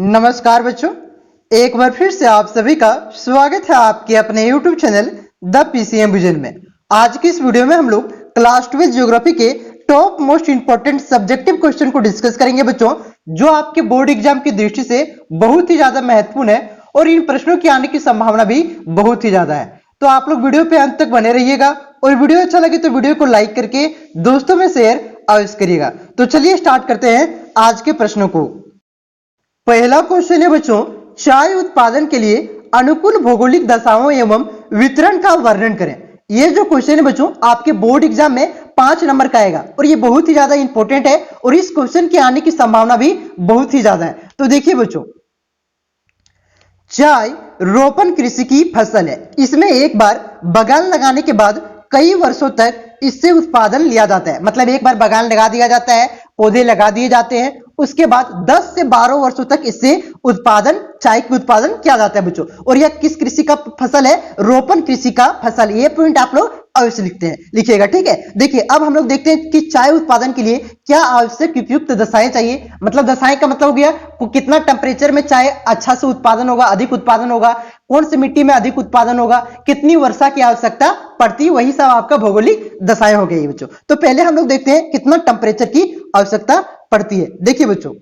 नमस्कार बच्चों, एक बार फिर से आप सभी का स्वागत है आपके अपने YouTube channel the PCM vision में। आज की इस वीडियो में हम लोग क्लास 12 ज्योग्राफी के top most important subjective question को डिस्कस करेंगे बच्चों, जो आपके बोर्ड एग्जाम की दृष्टि से बहुत ही ज्यादा महत्वपूर्ण है और इन प्रश्नों के आने की संभावना भी बहुत ही ज्यादा है। तो आप लोग वीडियो पे अंत तक बने रहिएगा और वीडियो अच्छा लगे तो वीडियो को लाइक करके दोस्तों में शेयर अवश्य करिएगा। तो चलिए स्टार्ट करते हैं आज के प्रश्नों को। पहला क्वेश्चन है बच्चों, चाय उत्पादन के लिए अनुकूल भौगोलिक दशाओं एवं वितरण का वर्णन करें। ये जो क्वेश्चन है बच्चों आपके बोर्ड एग्जाम में 5 नंबर का आएगा और ये बहुत ही ज्यादा इंपॉर्टेंट है और इस क्वेश्चन के आने की संभावना भी बहुत ही ज्यादा है। तो देखिए बच्चों, चाय रोपण कृषि की फसल है। इसमें एक बार बगान लगाने के बाद कई वर्षों तक इससे उत्पादन लिया जाता है। मतलब एक बार बगान लगा दिया जाता है, पौधे लगा दिए जाते हैं, उसके बाद 10 से 12 वर्षों तक इससे उत्पादन, चाय की उत्पादन किया जाता है बच्चों। और यह किस कृषि का फसल है? रोपण कृषि का फसल। ये पॉइंट आप लोग अवश्य लिखिएगा, ठीक है। देखिए अब हम लोग देखते हैं कि चाय उत्पादन के लिए क्या आवश्यक उपयुक्त दशाएं चाहिए। मतलब दशाएं का मतलब हो गया कितना टेम्परेचर में चाय अच्छा से उत्पादन होगा, अधिक उत्पादन होगा, कौन सी मिट्टी में अधिक उत्पादन होगा, कितनी वर्षा की आवश्यकता पड़ती है, वही सब आपका भौगोलिक दशाएं हो गई बच्चों। तो पहले हम लोग देखते हैं कितना टेम्परेचर की आवश्यकता पड़ती है। देखिए बच्चों,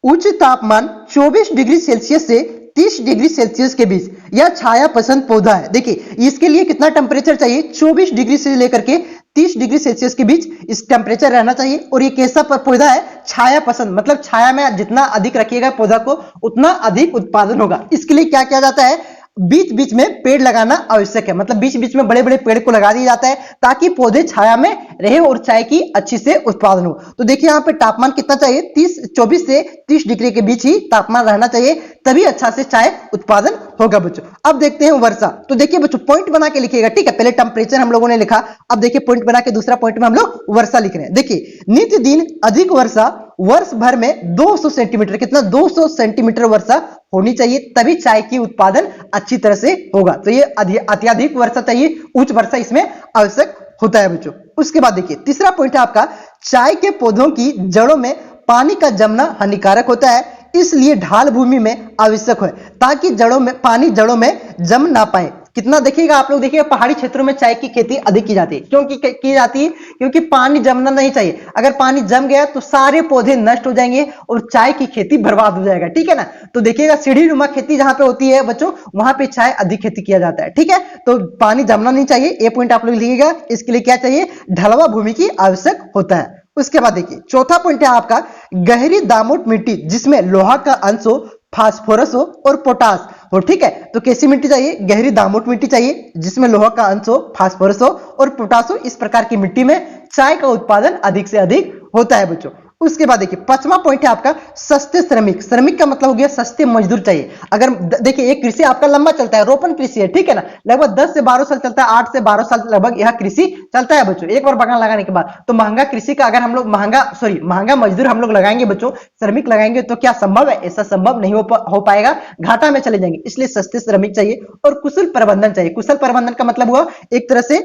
उच्च तापमान 24 डिग्री सेल्सियस से 30 डिग्री सेल्सियस के बीच यह छाया पसंद पौधा है। देखिए इसके लिए कितना टेम्परेचर चाहिए? 24 डिग्री से लेकर के 30 डिग्री सेल्सियस के बीच इस टेम्परेचर रहना चाहिए। और ये कैसा पौधा है? छाया पसंद। मतलब छाया में जितना अधिक रखिएगा पौधा को उतना अधिक उत्पादन होगा। इसके लिए क्या किया जाता है? बीच बीच में पेड़ लगाना आवश्यक है। मतलब बीच बीच में बड़े बड़े पेड़ को लगा दिया जाता है ताकि पौधे छाया में रहे और चाय की अच्छी से उत्पादन हो। तो देखिए यहाँ पे तापमान कितना चाहिए? 24 से 30 डिग्री के बीच ही तापमान रहना चाहिए, तभी अच्छा से चाय उत्पादन होगा बच्चों। अब देखते हैं वर्षा। तो देखिए बच्चों पॉइंट बना के लिखिएगा, ठीक है। पहले टेम्परेचर हम लोगों ने लिखा, अब देखिए पॉइंट बना के दूसरा पॉइंट में हम लोग वर्षा लिख रहे हैं। देखिए नित्य दिन अधिक वर्षा वर्ष भर में 200 सेंटीमीटर, कितना? 200 सेंटीमीटर वर्षा होनी चाहिए, तभी चाय की उत्पादन अच्छी तरह से होगा। तो ये अत्यधिक वर्षा चाहिए, उच्च वर्षा इसमें आवश्यक होता है बच्चों। उसके बाद देखिए तीसरा पॉइंट है आपका, चाय के पौधों की जड़ों में पानी का जमना हानिकारक होता है, इसलिए ढाल भूमि में आवश्यक है ताकि पानी जड़ों में जम ना पाए। कितना देखिएगा आप लोग, देखिए पहाड़ी क्षेत्रों में चाय की खेती अधिक की जाती है। क्यों की जाती है? क्योंकि पानी जमना नहीं चाहिए। अगर पानी जम गया तो सारे पौधे नष्ट हो जाएंगे और चाय की खेती बर्बाद हो जाएगा, ठीक है ना। तो देखिएगा सीढ़ी नुमा खेती जहां पे होती है बच्चों, वहां पे चाय अधिक खेती किया जाता है, ठीक है। तो पानी जमना नहीं चाहिए, ये पॉइंट आप लोग लिखिएगा। इसके लिए क्या चाहिए? ढलवा भूमि की आवश्यक होता है। उसके बाद देखिए चौथा पॉइंट है आपका, गहरी दामुट मिट्टी जिसमें लोहा का अंश हो, फास्फोरस हो और पोटास हो, ठीक है। तो कैसी मिट्टी चाहिए? गहरी दामुट मिट्टी चाहिए जिसमें लोहा का अंश हो, फास्फोरस हो और पोटास हो। इस प्रकार की मिट्टी में चाय का उत्पादन अधिक से अधिक होता है बच्चों। उसके बाद देखिए पांचवा पॉइंट है आपका, सस्ते श्रमिक। श्रमिक का मतलब हो गया सस्ते मजदूर चाहिए। अगर देखिए एक कृषि आपका लंबा चलता है, रोपण कृषि है, ठीक है ना, लगभग 10 से 12 साल चलता है, 8 से 12 साल लगभग यह कृषि चलता है बच्चों। एक बार बगान लगाने के बाद तो महंगा कृषि का अगर हम लोग महंगा मजदूर हम लोग लगाएंगे बच्चों, श्रमिक लगाएंगे तो क्या संभव है? ऐसा संभव नहीं हो पाएगा, घाटा में चले जाएंगे। इसलिए सस्ते श्रमिक चाहिए और कुशल प्रबंधन चाहिए। कुशल प्रबंधन का मतलब हुआ एक तरह से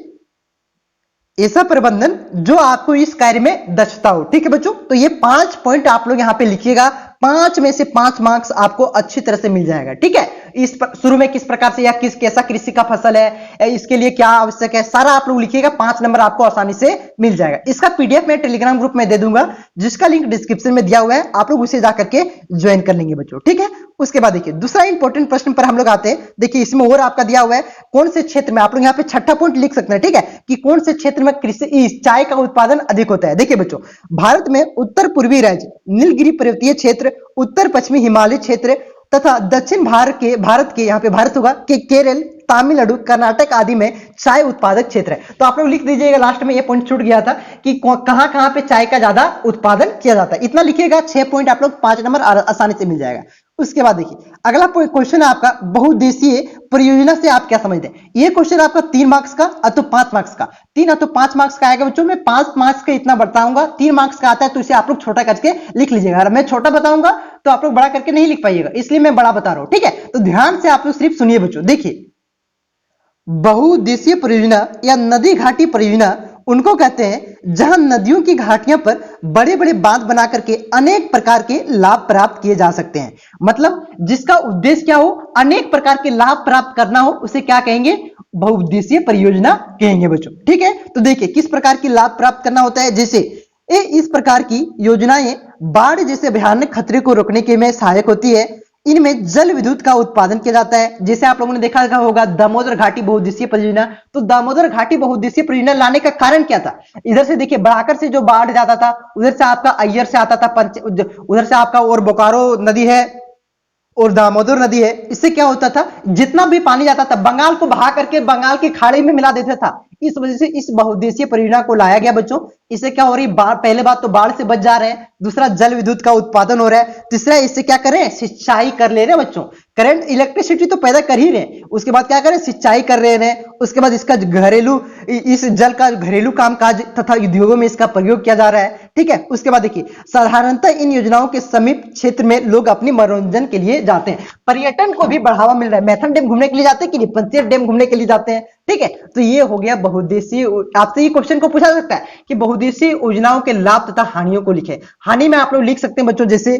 ऐसा प्रबंधन जो आपको इस कार्य में दक्षता हो, ठीक है बच्चों। तो ये 5 पॉइंट आप लोग यहां पे लिखिएगा, 5 में से 5 मार्क्स आपको अच्छी तरह से मिल जाएगा, ठीक है। शुरू में किस प्रकार से या कैसा कृषि का फसल है, इसके लिए क्या आवश्यक है, सारा आप लोग लिखिएगा, 5 नंबर आपको आसानी से मिल जाएगा। इसका पीडीएफ मैं टेलीग्राम ग्रुप में दे दूंगा, जिसका लिंक डिस्क्रिप्शन में दिया हुआ है, आप लोग उसे जाकर के ज्वाइन कर लेंगे बच्चों, ठीक है। उसके बाद देखिए दूसरा इंपॉर्टेंट प्रश्न पर हम लोग आते हैं। देखिए इसमें और आपका दिया हुआ है कौन से क्षेत्र में, आप लोग यहाँ पे छठा पॉइंट लिख सकते हैं, ठीक है, कि कौन से क्षेत्र में कृषि चाय का उत्पादन अधिक होता है। देखिए बच्चों, भारत में उत्तर पूर्वी राज्य, नीलगिरी पर्वतीय क्षेत्र, उत्तर पश्चिमी हिमालय क्षेत्र तथा दक्षिण भारत के यहाँ पे भारत होगा कि केरल, तमिलनाडु, कर्नाटक आदि में चाय उत्पादक क्षेत्र है। तो आप लोग लिख दीजिएगा, लास्ट में ये पॉइंट छूट गया था कि कहां कहां पे चाय का ज्यादा उत्पादन किया जाता है। इतना लिखिएगा, 6 पॉइंट आप लोग 5 नंबर आसानी से मिल जाएगा। उसके बाद देखिए अगला क्वेश्चन है आपका, बहुउद्देशीय परियोजना से आप क्या समझते हैं। ये क्वेश्चन आपका 3 मार्क्स का अथवा 5 मार्क्स का, 3 अथवा 5 मार्क्स का आएगा बच्चों। मैं 5 मार्क्स का इतना बताऊंगा, 3 मार्क्स का आता है तो इसे आप लोग छोटा करके लिख लीजिएगा। अगर मैं छोटा बताऊंगा तो आप लोग बड़ा करके नहीं लिख पाइएगा, इसलिए मैं बड़ा बता रहा हूं, ठीक है। तो ध्यान से आप लोग सिर्फ सुनिए बच्चों। देखिए बहुउद्देशीय परियोजना या नदी घाटी परियोजना उनको कहते हैं जहां नदियों की घाटियों पर बड़े बड़े बांध बना करके अनेक प्रकार के लाभ प्राप्त किए जा सकते हैं। मतलब जिसका उद्देश्य क्या हो, अनेक प्रकार के लाभ प्राप्त करना हो, उसे क्या कहेंगे, बहुउद्देशीय परियोजना कहेंगे बच्चों। ठीक है, तो देखिए किस प्रकार की लाभ प्राप्त करना होता है। जैसे इस प्रकार की योजनाएं बाढ़ जैसे भयानक खतरे को रोकने के में सहायक होती है। इनमें जल विद्युत का उत्पादन किया जाता है। जैसे आप लोगों ने देखा होगा दामोदर घाटी बहुउद्देशीय परियोजना, तो दामोदर घाटी बहुउद्देशीय परियोजना लाने का कारण क्या था। इधर से देखिए बढ़ाकर से जो बाढ़ जाता था, उधर से आपका अय्यर से आता था, उधर से आपका और बोकारो नदी है और दामोदर नदी है। इससे क्या होता था, जितना भी पानी जाता था बंगाल को बहा करके बंगाल की खाड़ी में मिला देता था। इस वजह से इस बहुउद्देशीय परियोजना को लाया गया बच्चों। इससे क्या हो रही, पहले बात तो बाढ़ से बच जा रहे हैं, दूसरा जल विद्युत का उत्पादन हो रहा है, तीसरा इससे क्या करें, सिंचाई कर ले रहे हैं बच्चों। करंट इलेक्ट्रिसिटी तो पैदा कर ही रहे, उसके बाद क्या करें, सिंचाई कर रहे हैं। उसके बाद इसका घरेलू, इस जल का घरेलू कामकाज तथा उद्योगों में इसका प्रयोग किया जा रहा है। ठीक है, उसके बाद देखिए साधारणतः इन योजनाओं के समीप क्षेत्र में लोग अपनी मनोरंजन के लिए जाते हैं। पर्यटन को भी बढ़ावा मिल रहा है। मैथन डैम घूमने के लिए जाते हैं कि नहीं, पंचेत डैम घूमने के लिए जाते हैं। ठीक है, तो ये हो गया बहुउद्देशीय। आपसे ये क्वेश्चन को पूछा सकता है कि बहुउद्देशीय योजनाओं के लाभ तथा हानियों को लिखे। हानि में आप लोग लिख सकते हैं बच्चों, जैसे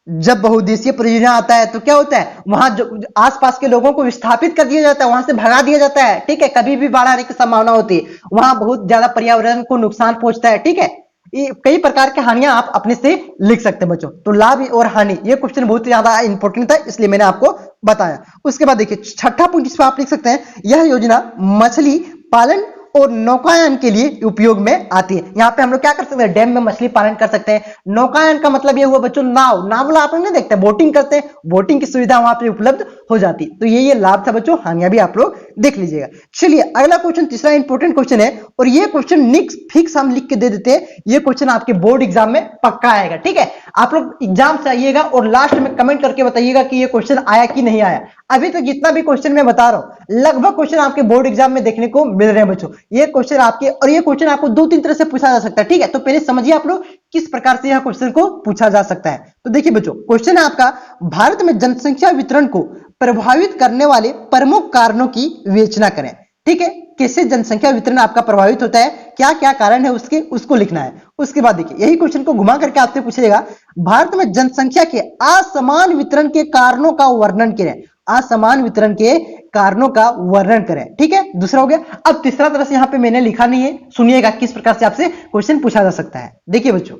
जब बहुउद्देशीय परियोजना आता है तो क्या होता है, वहां जो आसपास के लोगों को विस्थापित कर दिया जाता है, वहां से भगा दिया जाता है। ठीक है, कभी भी बाढ़ आने की संभावना होती है, वहां बहुत ज्यादा पर्यावरण को नुकसान पहुंचता है। ठीक है, ये कई प्रकार की हानियां आप अपने से लिख सकते हैं बच्चों। तो लाभ और हानि, ये क्वेश्चन बहुत ज्यादा इंपॉर्टेंट था, इसलिए मैंने आपको बताया। उसके बाद देखिए छठा पॉइंट इस पर आप लिख सकते हैं, यह योजना मछली पालन और नौकायन के लिए उपयोग में आती है। यहाँ पे हम लोग क्या कर सकते हैं, डैम में मछली पालन कर सकते हैं। नौकायन का मतलब ये हुआ बच्चों नाव, नाव वाला आप लोग नहीं देखते, बोटिंग करते हैं, बोटिंग की सुविधा वहां पे उपलब्ध हो जाती। तो ये लाभ था बच्चों, हानियां भी आप लोग देख लीजिएगा। चलिए अगला क्वेश्चन, तीसरा इंपॉर्टेंट क्वेश्चन है, और ये क्वेश्चन निक्स फिक्स हम लिख के दे देते हैं। ये क्वेश्चन आपके बोर्ड एग्जाम में पक्का आएगा। ठीक है, आप लोग एग्जाम से आइएगा और लास्ट में कमेंट करके बताइएगा कि ये क्वेश्चन आया कि नहीं आया। अभी तक जितना भी क्वेश्चन मैं बता रहा हूं, लगभग क्वेश्चन आपके बोर्ड एग्जाम में देखने को मिल रहे हैं बच्चों। ये क्वेश्चन आपके, और ये क्वेश्चन आपको दो तीन तरह से पूछा जा सकता है। ठीक है, तो पहले समझिए आप लोग किस प्रकार से यह क्वेश्चन को पूछा जा सकता है। तो देखिए बच्चों, क्वेश्चन है आपका, भारत में जनसंख्या वितरण को प्रभावित करने वाले प्रमुख कारणों की विवेचना करें। ठीक है, कैसे जनसंख्या वितरण आपका प्रभावित होता है, क्या क्या कारण है उसके, उसको लिखना है। उसके बाद देखिए यही क्वेश्चन को घुमा करके आपसे पूछेगा, भारत में जनसंख्या के असमान वितरण के कारणों का वर्णन करें। असमान वितरण के कारणों का वर्णन करें। ठीक है, दूसरा हो गया। अब तीसरा तरह से यहाँ पे मैंने लिखा नहीं है, सुनिएगा किस प्रकार से आपसे क्वेश्चन पूछा जा सकता है। देखिए बच्चों,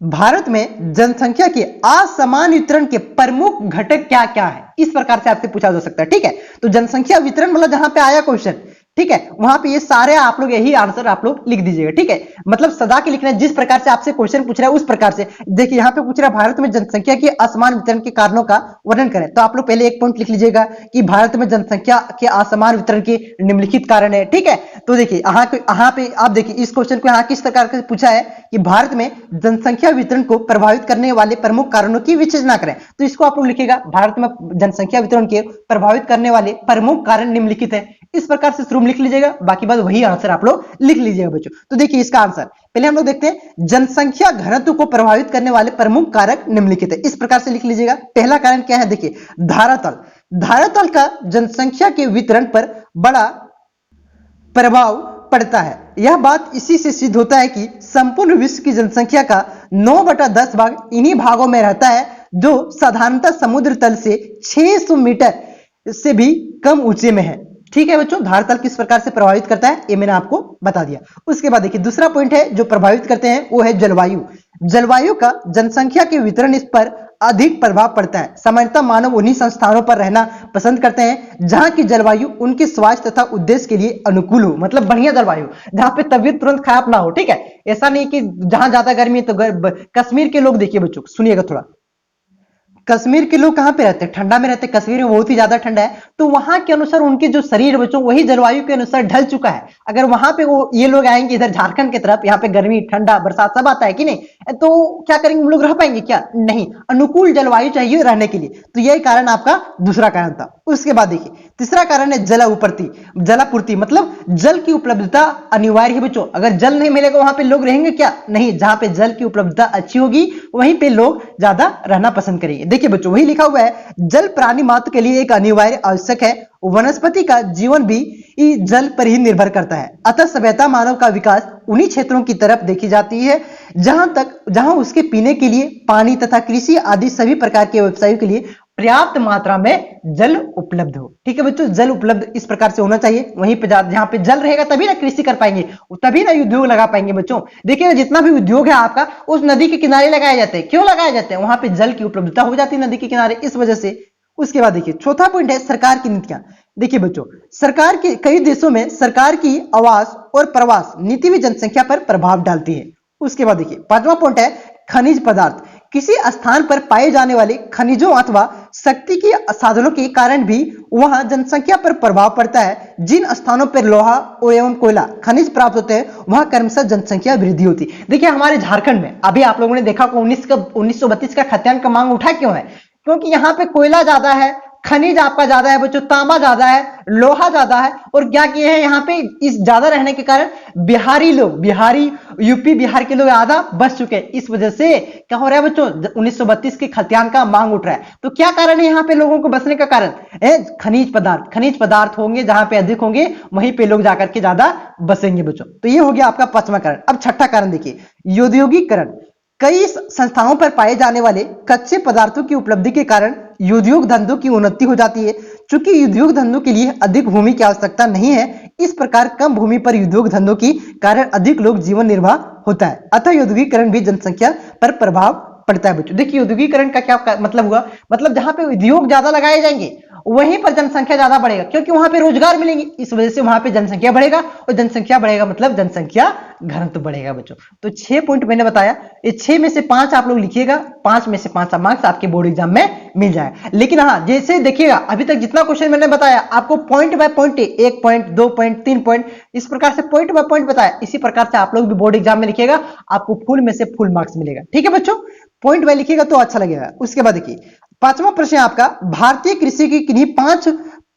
भारत में जनसंख्या के असमान वितरण के प्रमुख घटक क्या क्या है, इस प्रकार से आपसे पूछा जा सकता है। ठीक है, तो जनसंख्या वितरण मतलब जहां पे आया क्वेश्चन, ठीक है, वहां पे ये सारे आप लोग यही आंसर आप लोग लिख दीजिएगा। ठीक है, मतलब सदा के लिखना है, जिस प्रकार से आपसे क्वेश्चन पूछ रहा है उस प्रकार से। देखिए यहाँ पे पूछ रहा है भारत में जनसंख्या के असमान वितरण के कारणों का वर्णन करें, तो आप लोग पहले एक पॉइंट लिख लीजिएगा कि भारत में जनसंख्या के असमान वितरण के निम्नलिखित कारण है। ठीक है, तो देखिए यहाँ पे आप देखिए इस क्वेश्चन को यहाँ किस प्रकार से पूछा है कि भारत में जनसंख्या वितरण को प्रभावित करने वाले प्रमुख कारणों की विवेचना करें। तो इसको आप लोग लिखिएगा, भारत में जनसंख्या वितरण के प्रभावित करने वाले प्रमुख कारण निम्नलिखित है। इस प्रकार से शुरू में लिख लीजिएगा, बाकी बात वही आंसर आप लोग लिख लीजिएगा बच्चों। तो देखिए इसका आंसर पहले हम लोग देखते हैं, जनसंख्या घनत्व को प्रभावित करने वाले प्रमुख कारक निम्नलिखित है। इस प्रकार से लिख लीजिएगा। पहला कारण क्या है, देखिए धरातल। धरातल का जनसंख्या के वितरण पर बड़ा प्रभाव पड़ता है। यह बात इसी से सिद्ध होता है कि संपूर्ण विश्व की जनसंख्या का 9/10 भाग इन्हीं भागों में रहता है, जो साधारणतः समुद्र तल से 600 मीटर से भी कम ऊंचे में है। ठीक है बच्चों, धरातल किस प्रकार से प्रभावित करता है ये मैंने आपको बता दिया। उसके बाद देखिए दूसरा पॉइंट है जो प्रभावित करते हैं, वो है जलवायु। जलवायु का जनसंख्या के वितरण इस पर अधिक प्रभाव पड़ता है। सामान्यतः मानव उन्हीं संस्थानों पर रहना पसंद करते हैं जहां की जलवायु उनके स्वास्थ्य तथा उद्देश्य के लिए अनुकूल हो। मतलब बढ़िया जलवायु, जहां पे तबीयत तुरंत खराब ना हो। ठीक है, ऐसा नहीं कि जहां ज्यादा गर्मी है तो कश्मीर के लोग, देखिए बच्चों सुनिएगा थोड़ा, कश्मीर के लोग कहां पे रहते हैं, ठंडा में रहते हैं। कश्मीर में बहुत ही ज्यादा ठंडा है, तो वहां के अनुसार उनके जो शरीर बच्चों वही जलवायु के अनुसार ढल चुका है। अगर वहां पे वो ये लोग आएंगे इधर झारखंड की तरफ, यहाँ पे गर्मी ठंडा बरसात सब आता है कि नहीं, तो क्या करेंगे, हम लोग रह पाएंगे क्या, नहीं। अनुकूल जलवायु चाहिए रहने के लिए, तो यही कारण आपका दूसरा कारण था। उसके बाद देखिए तीसरा कारण है जलापूर्ति। मतलब जल की उपलब्धता अनिवार्य है बच्चों। अगर जल नहीं मिलेगा वहां पे लोग रहेंगे क्या, नहीं। जहां पे जल की उपलब्धता अच्छी होगी वहीं पे लोग ज्यादा रहना पसंद करेंगे। देखिए बच्चों वही लिखा हुआ है, जल प्राणी मात्र के लिए एक अनिवार्य आवश्यक है। वनस्पति का जीवन भी ये जल पर ही निर्भर करता है। अतः सभ्यता मानव का विकास उन्हीं क्षेत्रों की तरफ देखी जाती है जहां उसके पीने के लिए पानी तथा कृषि आदि सभी प्रकार के व्यवसायों के लिए पर्याप्त मात्रा में जल उपलब्ध हो। ठीक है बच्चों, जल उपलब्ध इस प्रकार से होना चाहिए। वहीं पे जहां पे जल रहेगा तभी ना कृषि कर पाएंगे, तभी ना उद्योग लगा पाएंगे। बच्चों देखिए, जितना भी उद्योग है आपका उस नदी के किनारे लगाए जाते हैं। क्यों लगाए जाते हैं? वहां पे जल की उपलब्धता हो जाती है नदी के किनारे, इस वजह से। उसके बाद देखिए चौथा पॉइंट है सरकार की नीतियां। देखिए बच्चों, सरकार के कई देशों में सरकार की आवास और प्रवास नीति भी जनसंख्या पर प्रभाव डालती है। उसके बाद देखिए पांचवा पॉइंट है खनिज पदार्थ। किसी स्थान पर पाए जाने वाले खनिजों अथवा शक्ति के साधनों के कारण भी वहां जनसंख्या पर प्रभाव पड़ता है। जिन स्थानों पर लोहा एवं कोयला खनिज प्राप्त होते हैं वहां क्रमशः जनसंख्या वृद्धि होती है। देखिए हमारे झारखंड में अभी आप लोगों ने देखा 1932 का खाद्यान्न का मांग उठा क्यों है? क्योंकि यहाँ पे कोयला ज्यादा है, खनिज आपका ज्यादा है बच्चों, तांबा ज्यादा है, लोहा ज्यादा है। और क्या किए हैं यहाँ पे, इस ज्यादा रहने के कारण बिहारी यूपी बिहार के लोग ज्यादा बस चुके हैं। इस वजह से क्या हो रहा है बच्चों, 1932 के खाद्यान्न का मांग उठ रहा है। तो क्या कारण है यहाँ पे लोगों को बसने का कारण? खनिज पदार्थ होंगे, जहां पे अधिक होंगे वहीं पे लोग जाकर के ज्यादा बसेंगे बच्चों। तो ये हो गया आपका पांचवा कारण। अब छठा कारण देखिए औद्योगिकरण। कई संस्थाओं पर पाए जाने वाले कच्चे पदार्थों की उपलब्धि के कारण उद्योग धंधों की उन्नति हो जाती है। चूंकि उद्योग धंधों के लिए अधिक भूमि की आवश्यकता नहीं है, इस प्रकार कम भूमि पर उद्योग धंधों की कारण अधिक लोग जीवन निर्वाह होता है। अतः औद्योगिकरण भी जनसंख्या पर प्रभाव पड़ता है बच्चों। देखिए औद्योगिकरण का क्या मतलब हुआ? मतलब जहां पे उद्योग ज्यादा लगाए जाएंगे वहीं पर जनसंख्या ज्यादा बढ़ेगा, क्योंकि वहां पे रोजगार मिलेंगे। इस वजह से वहां पे जनसंख्या बढ़ेगा, और जनसंख्या बढ़ेगा मतलब जनसंख्या घनत्व बढ़ेगा बच्चों। तो 6 पॉइंट मैंने बताया, ये 6 में से 5 आप लोग लिखिएगा, 5 में से 5 मार्क्स आपके बोर्ड एग्जाम में मिल जाएगा। लेकिन हाँ, जैसे देखिएगा अभी तक जितना क्वेश्चन मैंने बताया आपको point by point, 1 point, 2 point, 3 point, इस प्रकार से पॉइंट बाय पॉइंट बताया। इसी प्रकार से आप लोग भी बोर्ड एग्जाम में लिखिएगा, आपको फुल में से फुल मार्क्स मिलेगा। ठीक है बच्चों, पॉइंट बाय लिखिएगा तो अच्छा लगेगा। उसके बाद देखिए पांचवा प्रश्न आपका, भारतीय कृषि की किन्हीं 5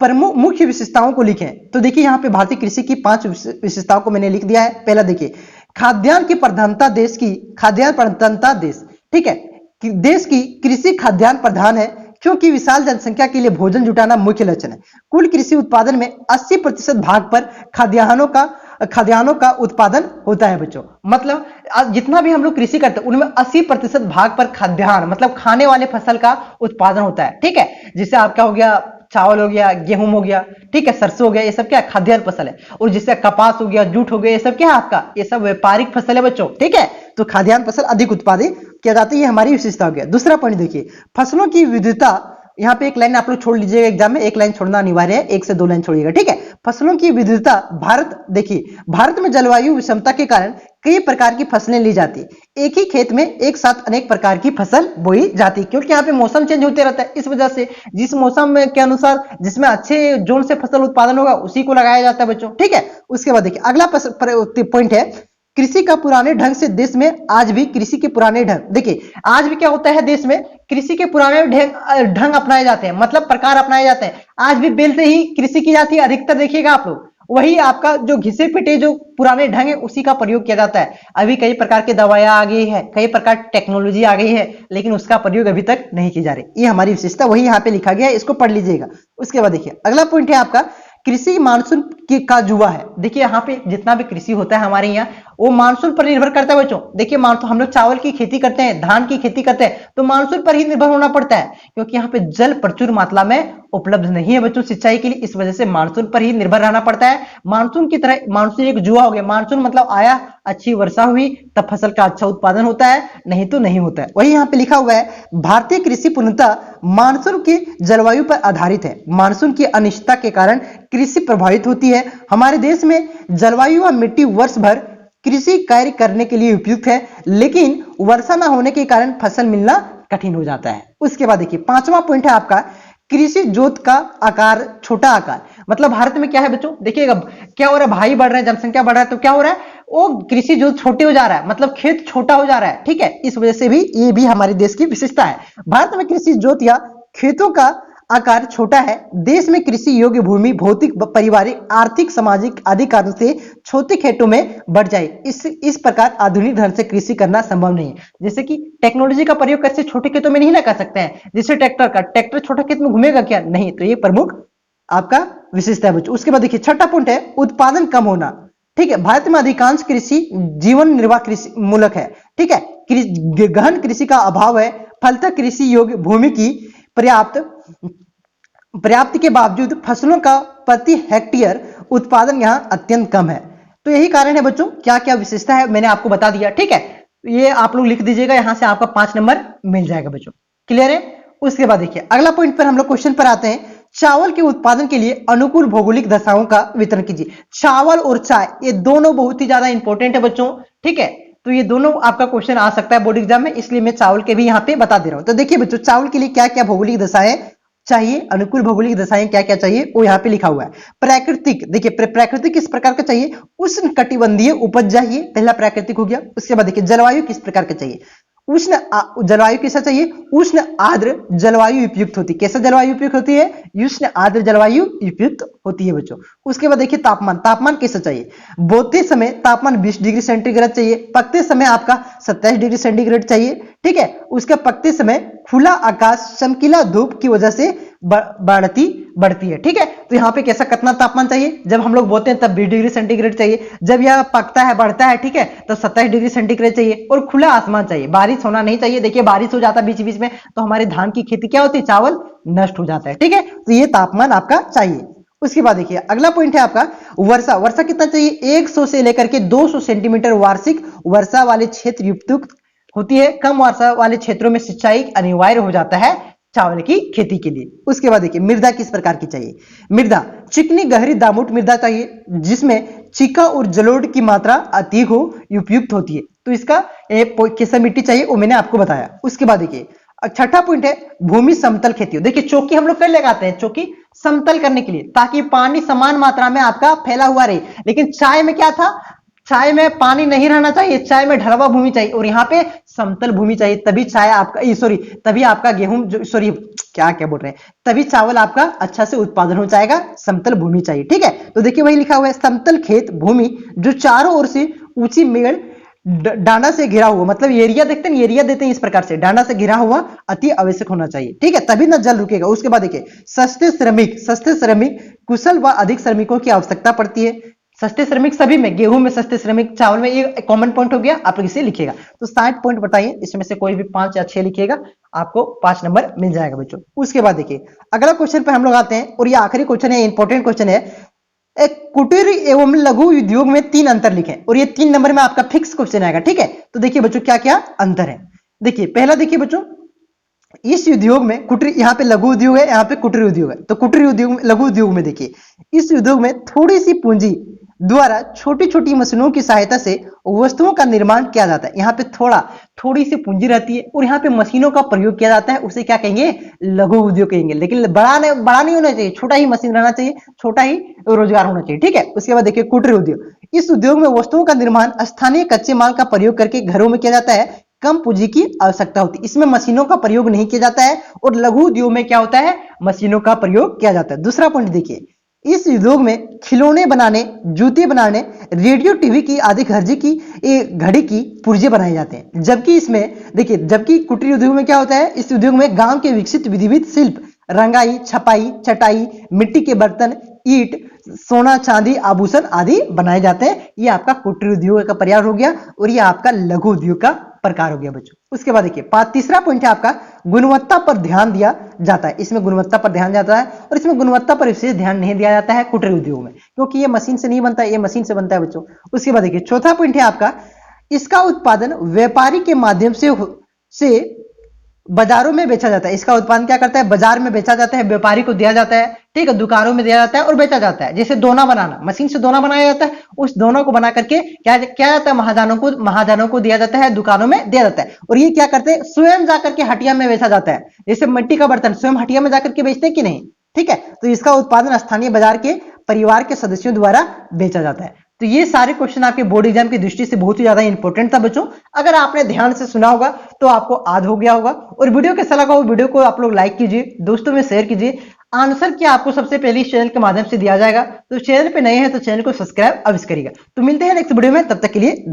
प्रमुख मुख्य विशेषताओं को लिखें। तो देखिए यहाँ पे भारतीय कृषि की 5 विशेषताओं को मैंने लिख दिया है। पहला देखिए खाद्यान्न की प्रधानता देश, ठीक है, देश की कृषि खाद्यान्न प्रधान है, क्योंकि विशाल जनसंख्या के लिए भोजन जुटाना मुख्य लक्षण है। कुल कृषि उत्पादन में 80% भाग पर खाद्यान्नों का उत्पादन होता है बच्चों। मतलब जितना भी हम लोग कृषि करते हैं उनमें 80% भाग पर खाद्यान्न मतलब खाने वाले फसल का उत्पादन होता है। ठीक है, जिससे आपका हो गया चावल हो गया, गेहूं हो गया, ठीक है, सरसों हो गया, ये सब क्या खाद्यान्न फसल है। और जिससे कपास हो गया, जूट हो गया, ये सब क्या है आपका, ये सब व्यापारिक फसल है बच्चों। ठीक है, तो खाद्यान्न फसल अधिक उत्पादित किया जाता है, ये हमारी विशेषता हो गया। दूसरा पॉइंट देखिए फसलों की विविधता। यहाँ पे एक लाइन आप लोग छोड़ लीजिएगा, एग्जाम में एक लाइन छोड़ना अनिवार्य है, 1 से 2 लाइन छोड़िएगा। ठीक है, फसलों की विविधता। भारत में जलवायु विषमता के कारण कई प्रकार की फसलें ली जाती है। एक ही खेत में एक साथ अनेक प्रकार की फसल बोई जाती है, क्योंकि यहाँ पे मौसम चेंज होते रहता है। इस वजह से जिस मौसम के अनुसार जिसमें अच्छे जोन से फसल उत्पादन होगा उसी को लगाया जाता है बच्चों। ठीक है, उसके बाद देखिए अगला पॉइंट है कृषि का पुराने ढंग से। देश में आज भी कृषि के पुराने ढंग, देखिए आज भी क्या होता है, देश में कृषि के पुराने ढंग अपनाए जाते हैं, मतलब प्रकार अपनाए जाते हैं। आज भी बैल से ही कृषि की जाती है अधिकतर, देखिएगा आप लोग। वही आपका जो घिसे पिटे जो पुराने ढंग है उसी का प्रयोग किया जाता है। अभी कई प्रकार की दवाइयां आ गई है, कई प्रकार की टेक्नोलॉजी आ गई है, लेकिन उसका प्रयोग अभी तक नहीं की जा रही। ये हमारी विशेषता वही यहाँ पे लिखा गया है, इसको पढ़ लीजिएगा। उसके बाद देखिए अगला पॉइंट है आपका कृषि मानसून का जुआ है। देखिए यहाँ पे जितना भी कृषि होता है हमारे यहाँ वो मानसून पर निर्भर करता है बच्चों। देखिए मानसून, हम लोग चावल की खेती करते हैं, धान की खेती करते हैं, तो मानसून पर ही निर्भर होना पड़ता है, क्योंकि यहाँ पे जल प्रचुर मात्रा में उपलब्ध नहीं है बच्चों सिंचाई के लिए। इस वजह से मानसून पर ही निर्भर रहना पड़ता है। मानसून की तरह मानसून एक जुआ हो गया। मानसून मतलब आया, अच्छी वर्षा हुई तब फसल का अच्छा उत्पादन होता है, नहीं तो नहीं होता है। वही यहाँ पे लिखा हुआ है भारतीय कृषि पूर्णतः मानसून की जलवायु पर आधारित है। मानसून की अनिश्चितता के कारण कृषि प्रभावित होती है। हमारे देश में जलवायु व मिट्टी वर्ष भर कृषि कार्य करने के लिए उपयुक्त है, लेकिन वर्षा न होने के कारण फसल मिलना कठिन हो जाता है। उसके बाद देखिए पांचवा पॉइंट है आपका कृषि जोत का आकार, छोटा आकार। मतलब भारत में क्या है बच्चों, देखिएगा क्या हो रहा है, भाई बढ़ रहे हैं, जनसंख्या बढ़ रहा है, तो क्या हो रहा है, वो कृषि जोत छोटे हो जा रहा है, मतलब खेत छोटा हो जा रहा है। ठीक है, इस वजह से भी ये भी हमारे देश की विशेषता है। भारत में कृषि जोत या खेतों का आकार छोटा है। देश में कृषि योग्य भूमि भौतिक, पारिवारिक, आर्थिक, सामाजिक आदि कारण से छोटे खेतों में बढ़ जाए। इस प्रकार आधुनिक ढंग से कृषि करना संभव नहीं है। जैसे कि टेक्नोलॉजी का प्रयोग कैसे छोटे खेतों में नहीं ना कर सकते हैं, जैसे ट्रैक्टर छोटा खेत में घूमेगा क्या, नहीं। तो ये प्रमुख आपका विशेषता है बच्चों। उसके बाद देखिए छठा पॉइंट है उत्पादन कम होना। ठीक है, भारत में अधिकांश कृषि जीवन निर्वाह कृषि मूलक है। ठीक है, गहन कृषि का अभाव है, फलतः कृषि योग्य भूमि की पर्याप्त के बावजूद फसलों का प्रति हेक्टेयर उत्पादन यहां अत्यंत कम है। तो यही कारण है बच्चों, क्या क्या विशेषता है मैंने आपको बता दिया। ठीक है, ये आप लोग लिख दीजिएगा, यहां से आपका 5 नंबर मिल जाएगा बच्चों। क्लियर है। उसके बाद देखिए अगला पॉइंट पर हम लोग क्वेश्चन पर आते हैं। चावल के उत्पादन के लिए अनुकूल भौगोलिक दशाओं का वितरण कीजिए। चावल और चाय ये दोनों बहुत ही ज्यादा इंपॉर्टेंट है बच्चों। ठीक है, तो ये दोनों आपका क्वेश्चन आ सकता है बोर्ड एग्जाम में, इसलिए मैं चावल के भी यहां पे बता दे रहा हूं। तो देखिए बच्चों, चावल के लिए क्या क्या भौगोलिक दशाएं चाहिए, अनुकूल भौगोलिक दशाएं क्या क्या चाहिए वो यहाँ पे लिखा हुआ है। प्राकृतिक, देखिए प्राकृतिक किस प्रकार का चाहिए, उष्ण कटिबंधीय उपज चाहिए, पहला प्राकृतिक हो गया। उसके बाद देखिए जलवायु किस प्रकार का चाहिए, उष्ण जलवायु कैसा चाहिए, उष्ण आर्द्र जलवायु उपयुक्त होती है। कैसा जलवायु उपयुक्त होती है, उष्ण आर्द्र जलवायु उपयुक्त होती है बच्चों। उसके बाद देखिए तापमान, तापमान कैसा चाहिए, बोते समय तापमान 20 डिग्री सेंटीग्रेड चाहिए, पकते समय आपका 27 डिग्री सेंटीग्रेड चाहिए। ठीक है, उसके पकते समय खुला आकाश चमकीला धूप की वजह से बढ़ती है। ठीक है, तो यहाँ पे कैसा कितना तापमान चाहिए, जब हम लोग बोते हैं तब 20 डिग्री सेंटीग्रेड चाहिए, जब यह पकता है बढ़ता है ठीक है तो 27 डिग्री सेंटीग्रेड चाहिए, और खुला आसमान चाहिए, बारिश होना नहीं चाहिए। देखिए बारिश हो जाता है बीच बीच में तो हमारे धान की खेती क्या होती है, चावल नष्ट हो जाता है। ठीक है, तो ये तापमान आपका चाहिए। उसके बाद देखिए अगला पॉइंट है आपका वर्षा। वर्षा कितना चाहिए, 100 से लेकर के 200 सेंटीमीटर वार्षिक वर्षा वाले क्षेत्र उपयुक्त होती है। कम वर्षा वाले क्षेत्रों में सिंचाई अनिवार्य हो जाता है चावल की खेती के लिए। उसके बाद देखिए मृदा किस प्रकार की चाहिए, मृदा चिकनी गहरी दामुट मृदा चाहिए जिसमें चिका और जलोढ़ की मात्रा अधिक हो, उपयुक्त होती है। तो इसका कैसा मिट्टी चाहिए वो मैंने आपको बताया। उसके बाद देखिए छठा पॉइंट है भूमि समतल खेती हो। देखिए चौकी हम लोग फिर लगाते हैं, चौकी समतल करने के लिए ताकि पानी समान मात्रा में आपका फैला हुआ रहे। लेकिन चाय में क्या था, चाय में पानी नहीं रहना चाहिए, चाय में ढलवा भूमि चाहिए, और यहाँ पे समतल भूमि चाहिए, तभी चाय आपका सॉरी तभी आपका गेहूं सॉरी क्या बोल रहे हैं, तभी चावल आपका अच्छा से उत्पादन हो जाएगा। समतल भूमि चाहिए। ठीक है, तो देखिए वही लिखा हुआ है समतल खेत भूमि जो चारों ओर से ऊंची मेड़ डांडा से घिरा हुआ, मतलब एरिया देखते हैं, एरिया देते हैं इस प्रकार से, डांडा से घिरा हुआ अति आवश्यक होना चाहिए। ठीक है, तभी ना जल रुकेगा। उसके बाद देखिए सस्ते श्रमिक कुशल व अधिक श्रमिकों की आवश्यकता पड़ती है। सस्ते श्रमिक सभी में, गेहूं में सस्ते श्रमिक, चावल में, ये कॉमन पॉइंट हो गया, आप इसे लिखिएगा। तो 60 पॉइंट बताइए, इसमें से कोई भी 5 या 6 लिखिएगा, आपको 5 नंबर मिल जाएगा बच्चों। उसके बाद देखिए अगला क्वेश्चन पे हम लोग आते हैं, और ये आखिरी क्वेश्चन है, इंपॉर्टेंट क्वेश्चन है। एक कुटीर एवं लघु उद्योग में 3 अंतर लिखें, और ये 3 नंबर में आपका फिक्स क्वेश्चन आएगा। ठीक है, तो देखिए बच्चों क्या क्या अंतर है। देखिए पहला देखिए बच्चों, इस उद्योग में कुटीर, यहाँ पे लघु उद्योग है, यहाँ पे कुटीर उद्योग है। तो कुटीर उद्योग में, लघु उद्योग में देखिए इस उद्योग में थोड़ी सी पूंजी द्वारा छोटी छोटी मशीनों की सहायता से वस्तुओं का निर्माण किया जाता है। यहाँ पे थोड़ी सी पूंजी रहती है, और यहाँ पे मशीनों का प्रयोग किया जाता है, उसे क्या कहेंगे, लघु उद्योग कहेंगे। लेकिन बड़ा नहीं होना चाहिए, छोटा ही मशीन रहना चाहिए, छोटा ही रोजगार होना चाहिए। ठीक है, उसके बाद देखिए कुटीर उद्योग, इस उद्योग में वस्तुओं का निर्माण स्थानीय कच्चे माल का प्रयोग करके घरों में किया जाता है, कम पूंजी की आवश्यकता होती है, इसमें मशीनों का प्रयोग नहीं किया जाता है। और लघु उद्योग में क्या होता है, मशीनों का प्रयोग किया जाता है। दूसरा पॉइंट देखिए, इस उद्योग में खिलौने बनाने, जूते बनाने, रेडियो टीवी की आदि घड़ी की पुर्जे बनाए जाते हैं। जबकि इसमें देखिए, जबकि कुटीर उद्योग में क्या होता है, इस उद्योग में गांव के विकसित विधिवत शिल्प, रंगाई, छपाई, चटाई, मिट्टी के बर्तन, ईंट, सोना, चांदी, आभूषण आदि बनाए जाते हैं। ये आपका कुटीर उद्योग का प्रकार हो गया, और ये आपका लघु उद्योग का प्रकार हो गया बच्चों। उसके बाद देखिए तीसरा पॉइंट है आपका गुणवत्ता पर ध्यान दिया जाता है। इसमें गुणवत्ता पर ध्यान जाता है, और इसमें गुणवत्ता पर विशेष ध्यान नहीं दिया जाता है कुटीर उद्योग में, क्योंकि ये मशीन से नहीं बनता है, ये मशीन से बनता है बच्चों। उसके बाद देखिए चौथा पॉइंट है आपका, इसका उत्पादन व्यापारी के माध्यम से बाजारों में बेचा जाता है। इसका उत्पादन क्या करता है, बाजार में बेचा जाता है, व्यापारी को दिया जाता है। ठीक है, दुकानों में दिया जाता है और बेचा जाता है। जैसे दोना बनाना, मशीन से दोना बनाया जाता है, उस दोनों को बना करके क्या जाता है, महाजनों को दिया जाता है, दुकानों में दिया जाता है। और ये क्या करते हैं, स्वयं जाकर के हटिया में बेचा जाता है। जैसे मिट्टी का बर्तन स्वयं हटिया में जाकर के बेचते हैं कि नहीं। ठीक है, तो इसका उत्पादन स्थानीय बाजार के परिवार के सदस्यों द्वारा बेचा जाता है। तो ये सारे क्वेश्चन आपके बोर्ड एग्जाम की दृष्टि से बहुत ही ज्यादा इंपॉर्टेंट था बच्चों। अगर आपने ध्यान से सुना होगा तो आपको याद हो गया होगा। और वीडियो कैसा लगा हो, वीडियो को आप लोग लाइक कीजिए, दोस्तों में शेयर कीजिए। आंसर क्या आपको सबसे पहले इस चैनल के माध्यम से दिया जाएगा। तो चैनल पे नए हैं तो चैनल को सब्सक्राइब अवश्य करिएगा। तो मिलते हैं नेक्स्ट वीडियो में, तब तक के लिए